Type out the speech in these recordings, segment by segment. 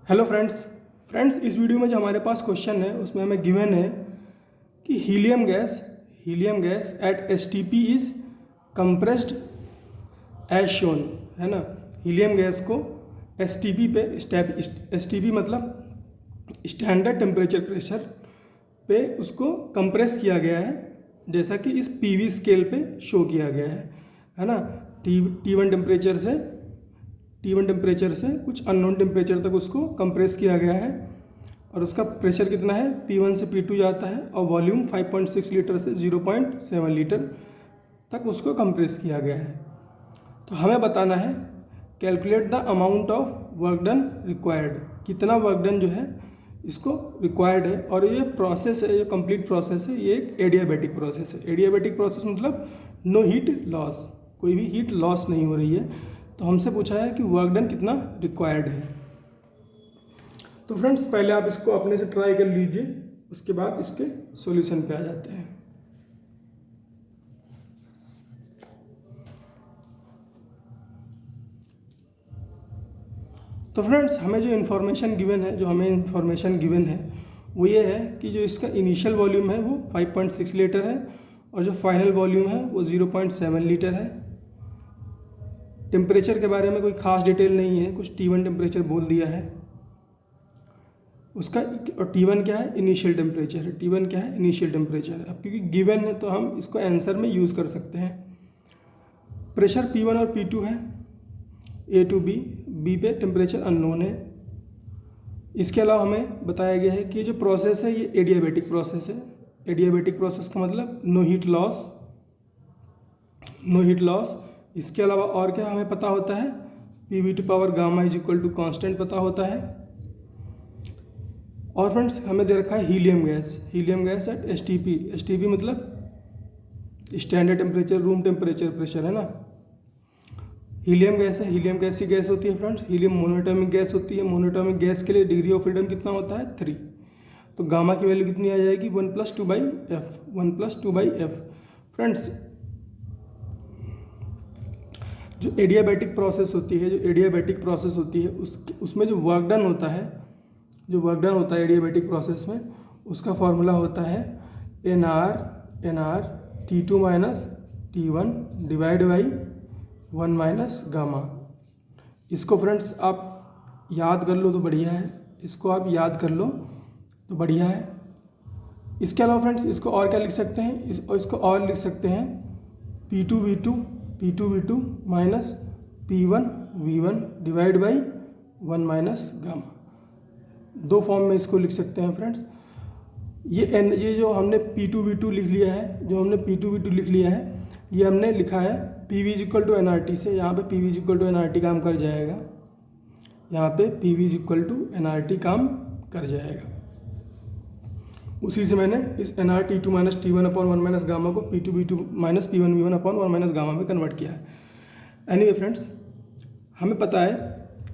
Hello friends इस video में जो हमारे पास क्वेश्चन है उसमें हमें गिवन है कि helium gas at STP is compressed as shown, है ना। हीलियम गैस को एसटीपी पे एसटीपी मतलब स्टैंडर्ड टेम्परेचर प्रेशर पे उसको कंप्रेस किया गया है, जैसा कि इस पीवी स्केल पे शो किया गया है ना। टी वन टेम्परेचर से कुछ अननोन टेम्परेचर तक उसको कंप्रेस किया गया है और उसका प्रेशर कितना है, P1 से P2 जाता है और वॉल्यूम 5.6 लीटर से 0.7 लीटर तक उसको कंप्रेस किया गया है। तो हमें बताना है calculate the amount of work done required, कितना वर्क डन जो है इसको रिक्वायर्ड है। और ये प्रोसेस है, ये कंप्लीट प्रोसेस है, ये एक एडियाबैटिक प्रोसेस है। एडियाबैटिक प्रोसेस मतलब नो हीट लॉस, कोई भी हीट लॉस नहीं हो रही है। तो हमसे पूछा है कि वर्क डन कितना रिक्वायर्ड है। तो फ्रेंड्स पहले आप इसको अपने से ट्राई कर लीजिए, उसके बाद इसके सॉल्यूशन पे आ जाते हैं। तो फ्रेंड्स हमें जो इन्फॉर्मेशन गिवन है वो ये है कि जो इसका इनिशियल वॉल्यूम है वो 5.6 लीटर है और जो फाइनल वॉल्यूम है वो 0.7 लीटर है। टेम्परेचर के बारे में कोई खास डिटेल नहीं है, कुछ T1 टेम्परेचर बोल दिया है उसका। और T1 क्या है, इनिशियल टेम्परेचर है। T1 क्या है, इनिशियल टेम्परेचर है। अब क्योंकि गिवन है तो हम इसको आंसर में यूज़ कर सकते हैं। प्रेशर P1 और P2 है, A टू B पे टेम्परेचर अननोन है। इसके अलावा हमें बताया गया है कि जो प्रोसेस है ये एडियाबैटिक प्रोसेस है। एडियाबैटिक प्रोसेस का मतलब नो हीट लॉस। इसके अलावा और क्या हमें पता होता है, PV to power gamma is equal to constant पता होता है। और फ्रेंड्स हमें दे रखा है हीलियम गैस एट एसटीपी मतलब standard temperature, room temperature pressure, है ना। हीलियम गैस है, हीलियम कैसी गैस होती है फ्रेंड्स, हीलियम मोनोएटॉमिक गैस होती है। मोनोएटॉमिक गैस के लिए डिग्री ऑफ फ्रीडम कितना होता है, 3। तो गामा की वैल्यू कितनी आ जाएगी, 1+2/f। फ्रेंड्स जो एडियाबैटिक प्रोसेस होती है उसमें जो वर्क डन होता है एडियाबैटिक प्रोसेस में, उसका फॉर्मूला होता है NR T2 minus T1 divide by 1 minus gamma. इसको फ्रेंड्स आप याद कर लो तो बढ़िया है, इसके अलावा फ्रेंड्स इसको और क्या लिख सकते हैं, इसको और लिख सकते हैं P2V2 minus P1V1 divide by 1 minus gamma. दो फॉर्म में इसको लिख सकते हैं फ्रेंड्स। ये जो हमने P2V2 लिख लिया है, ये हमने लिखा है PV इक्वल टू NRT से। यहाँ पे PV इक्वल टू NRT काम कर जाएगा, उसी से मैंने इस NRT2 minus T1 upon 1 minus gamma को P2V2 minus P1V1 upon 1 minus gamma में कन्वर्ट किया है। एनीवे फ्रेंड्स हमें पता है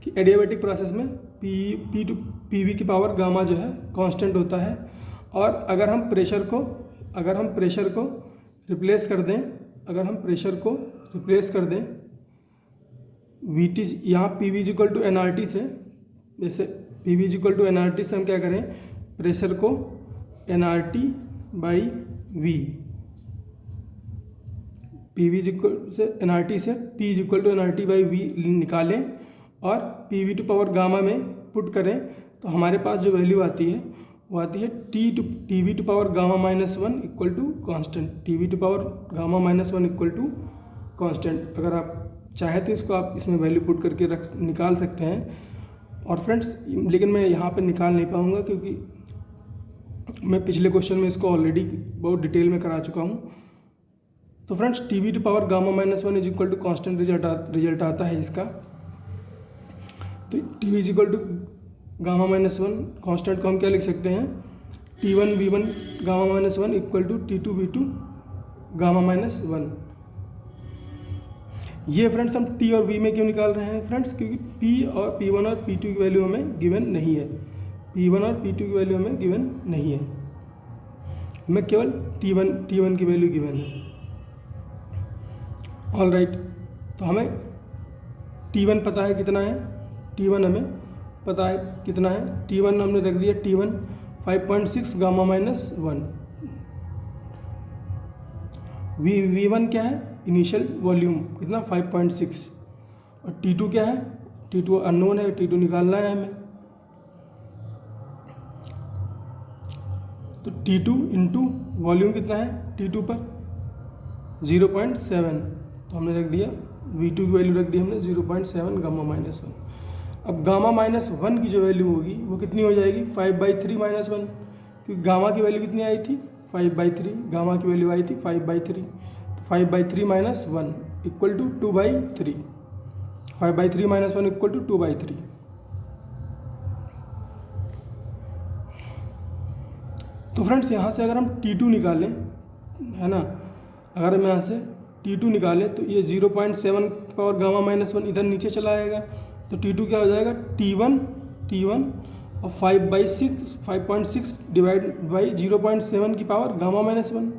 कि एडियाबैटिक प्रोसेस में PV की पावर गामा जो है कांस्टेंट होता है। और अगर हम प्रेशर को रिप्लेस कर दें VT, यहाँ PV इक्वल टू NRT से, जैसे PV इक्वल टू NRT से हम क्या करें, प्रेशर को NRT by V, PV equal से NRT से P equal to NRT by V निकालें और PV टू पावर गामा में पुट करें तो हमारे पास जो वैल्यू आती है वो आती है TV to power gamma minus 1 equal to constant. TV to power gamma minus 1 equal to constant. अगर आप चाहे तो इसको आप इसमें वैल्यू पुट करके निकाल सकते हैं। और फ्रेंड्स लेकिन मैं यहाँ पे निकाल नहीं पाऊँगा क्योंकि मैं पिछले क्वेश्चन में इसको ऑलरेडी बहुत डिटेल में करा चुका हूँ। तो friends TV to power gamma minus 1 is equal to constant result आता है इसका। तो TV is equal to gamma minus 1 constant को हम क्या लिख सकते हैं, T1V1 gamma minus 1 equal to T2V2 gamma minus 1। ये फ्रेंड्स हम T और V में क्यों निकाल रहे हैं फ्रेंड्स, क्योंकि P1 और P2 की वैल्यू हमें गिवन नहीं है। हमें केवल T1 की वैल्यू गिवन है। ऑल राइट, तो हमें T1 पता है कितना है, T1 हमें पता है कितना है, T1 हमने रख दिया T1 5.6 गामा माइनस 1। V1 क्या है, इनिशियल वॉल्यूम कितना 5.6, और T2 क्या है, T2 अननोन है, T2 निकालना है हमें। तो T2 इंटू वॉल्यूम कितना है T2 पर 0.7, तो हमने रख दिया V2 की वैल्यू रख दी हमने 0.7 गामा माइनस 1। अब गामा माइनस 1 की जो वैल्यू होगी वो कितनी हो जाएगी 5/3 माइनस 1, क्योंकि गामा की वैल्यू कितनी आई थी 5/3, गामा की वैल्यू आई थी 5/3, तो 5/3 minus 1 equal to 2/3, 5/3 minus 1 equal to 2/3। तो फ्रेंड्स यहाँ से अगर हम T2 निकालें, है ना, अगर हम यहाँ से T2 निकालें तो ये 0.7 पावर गामा माइनस 1 इधर नीचे चला आएगा, तो T2 क्या हो जाएगा T1 और 5/6 डिवाइड बाई 0.7 की पावर गामा माइनस 1,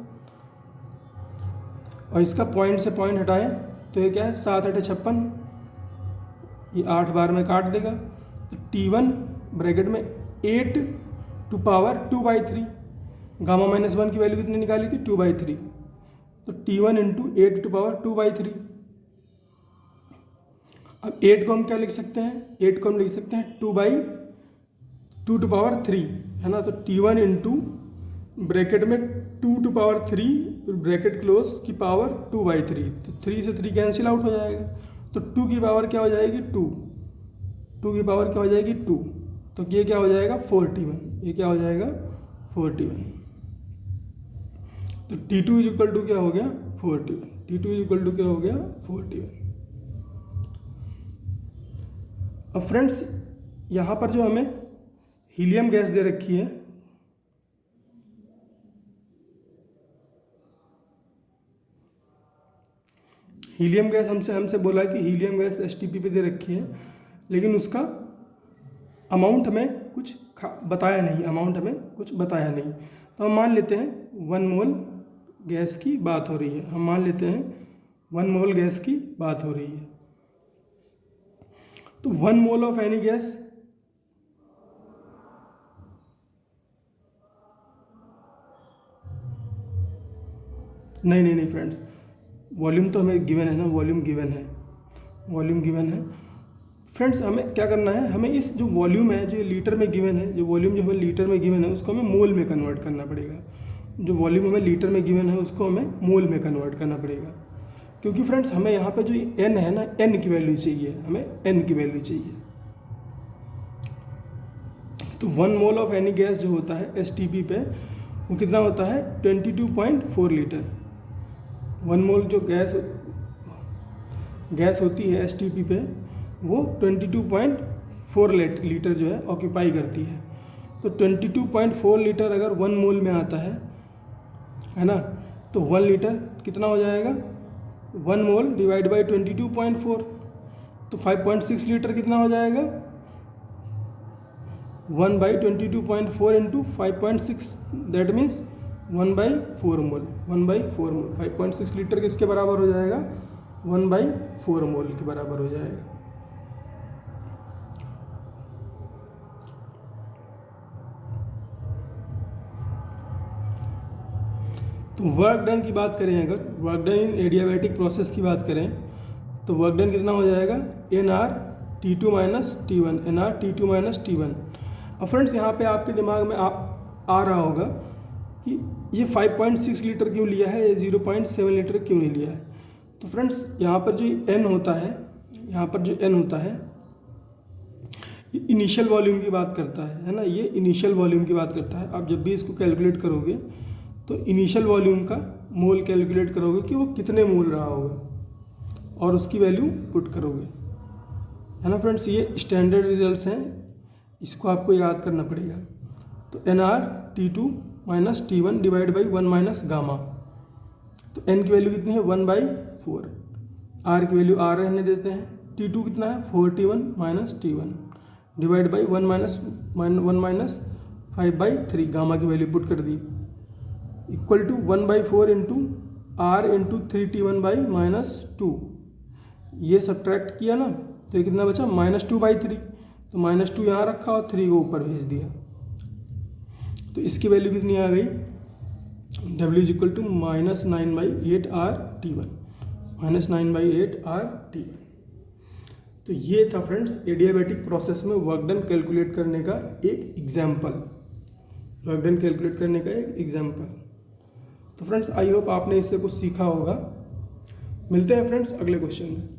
और इसका पॉइंट से पॉइंट हटाएं तो ये क्या है 7 × 56, ये 8 बार में काट देगा, तो T1 ब्रैकेट में 8 टू पावर 2/3, गामा माइनस 1 की वैल्यू कितनी निकाली थी 2/3, तो T1 इंटू 8 टू पावर 2/3। अब 8 को हम क्या लिख सकते हैं, 8 को हम लिख सकते हैं 2/2 टू पावर 3, है ना, तो T1 इंटू ब्रैकेट में 2 टू पावर 3 ब्रैकेट क्लोज की पावर 2/3, तो 3 से 3 कैंसिल आउट हो जाएगा, तो 2 की पावर क्या हो जाएगी 2 की पावर क्या हो जाएगी 2, तो ये क्या हो जाएगा 41, ये क्या हो जाएगा 41, तो T2 इज इक्वल टू क्या हो गया 41, T2 इज इक्वल टू क्या हो गया 41। अब फ्रेंड्स यहाँ पर जो हमें हीलियम गैस दे रखी है, हीलियम गैस हमसे बोला कि हीलियम गैस STP पे दे रखी है, लेकिन उसका अमाउंट हमें कुछ बताया नहीं, तो हम मान लेते हैं 1 मोल गैस की बात हो रही है, हम मान लेते हैं 1 मोल गैस की बात हो रही है। तो 1 मोल ऑफ एनी गैस नहीं फ्रेंड्स, वॉल्यूम तो हमें गिवन है ना, वॉल्यूम गिवन है फ्रेंड्स। हमें क्या करना है, हमें इस जो वॉल्यूम है जो लीटर में गिवन है, जो वॉल्यूम जो हमें लीटर में गिवन है उसको हमें मोल में कन्वर्ट करना पड़ेगा, जो वॉल्यूम हमें लीटर में गिवन है उसको हमें मोल में कन्वर्ट करना पड़ेगा, क्योंकि फ्रेंड्स हमें यहाँ पे जो n है ना, n की वैल्यू चाहिए, हमें n की वैल्यू चाहिए। तो 1 मोल ऑफ एनी गैस जो होता है STP पे वो कितना होता है 22.4 लीटर। 1 मोल जो गैस होती है STP पे वो 22.4 लीटर जो है ऑक्यूपाई करती है। तो 22.4 लीटर अगर 1 मोल में आता है ना, तो 1 लीटर कितना हो जाएगा 1 मोल डिवाइड बाई 22.4, तो 5.6 लीटर कितना हो जाएगा 1/22.4 into 5.6, that means 1/4 mole. 5.6 litre किसके बराबर हो जाएगा 1/4 मोल के बराबर हो जाएगा। तो वर्क डन की बात करें, अगर work done in adiabatic process की बात करें तो वर्क डन कितना हो जाएगा nR T2 माइनस T1। अब फ्रेंड्स यहाँ पे आपके दिमाग में आ रहा होगा कि ये 5.6 लीटर क्यों लिया है, ये 0.7 लीटर क्यों नहीं लिया है। तो फ्रेंड्स यहाँ पर जो n होता है ये इनिशियल वॉल्यूम की बात करता है ना, ये इनिशियल वॉल्यूम की बात करता है। आप जब भी इसको कैलकुलेट करोगे तो इनिशियल वॉल्यूम का मोल कैलकुलेट करोगे कि वो कितने मोल रहा होगा और उसकी वैल्यू पुट करोगे, है ना फ्रेंड्स। ये स्टैंडर्ड रिजल्ट्स हैं, इसको आपको याद करना पड़ेगा। तो nR T2 minus T1 divide by 1 minus gamma, तो n की वैल्यू कितनी है 1/4, R की वैल्यू R रहने देते हैं, T2 कितना है 4T1 minus T1 divide by 1 minus 5/3, gamma की वैल्यू पुट कर दी, equal to 1/4 into R into 3T1 by minus 2, ये सब्ट्रैक्ट किया ना तो ये कितना बचा -2/3, तो -2 यहाँ रखा और 3 को ऊपर भेज दिया। तो इसकी वैल्यू कितनी आ गई, W is equal to -9/8 R/T1, -9/8 R/T1। तो ये था फ्रेंड्स एडियाबैटिक प्रोसेस में वर्क डन कैलकुलेट करने का एक एग्जाम्पल, वर्क डन कैलकुलेट करने का एक एग्जाम्पल। तो फ्रेंड्स आई होप आपने इससे कुछ सीखा होगा। मिलते हैं फ्रेंड्स अगले क्वेश्चन में।